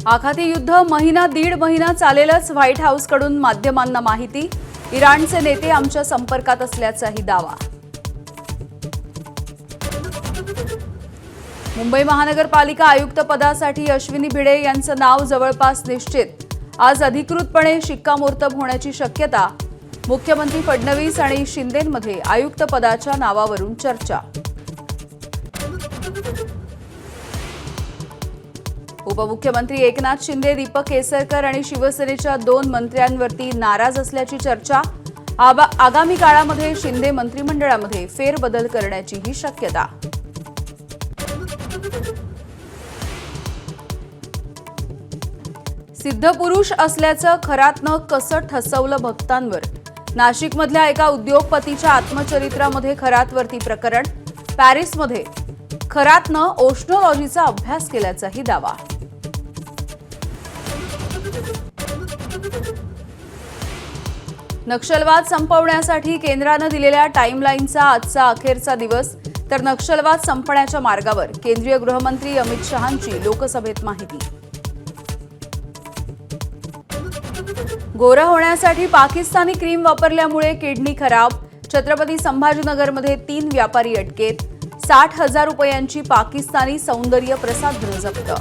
आखाती युद्ध दीड महिना चालेलच, व्हाईट हाऊसकडून माध्यमांना माहिती। इराणचे नेते आमच्या संपर्कात असल्याचाही दावा। मुंबई महानगरपालिका आयुक्त पदासाठी अश्विनी भिडे यांचं नाव जवळपास निश्चित। आज अधिकृतपणे शिक्कामोर्तब होण्याची शक्यता। मुख्यमंत्री फडणवीस आणि शिंदेंमध्ये आयुक्त पदाच्या नावावरून चर्चा। उपमुख्यमंत्री एकनाथ शिंदे, दीपक केसरकर आणि शिवसेनेच्या 2 मंत्र्यांवरती नाराज असल्याची चर्चा। आगामी काळामध्ये शिंदे मंत्रिमंडळामध्ये फेरबदल करण्याचीही शक्यता। सिद्धपुरुष असल्याचं खरातनं कसं ठसवलं भक्तांवर। नाशिकमधल्या एका उद्योगपतीच्या आत्मचरित्रामध्ये खरातवरती प्रकरण। पॅरिसमध्ये खरातनं ओशनॉलॉजीचा अभ्यास केल्याचाही दावा। नक्षलवाद संपवण्यासाठी केंद्रानं दिलेल्या टाइमलाईनचा आजचा अखेरचा दिवस। तर नक्षलवाद संपण्याच्या मार्गावर केंद्रीय गृहमंत्री अमित शहांची लोकसभेत माहिती। गोरा होण्यासाठी पाकिस्तानी क्रीम वापरल्यामुळे किडनी खराब। छत्रपती संभाजीनगरमध्ये 3 व्यापारी अटकेत। 60,000 रुपयांची पाकिस्तानी सौंदर्य प्रसाधनं जप्त।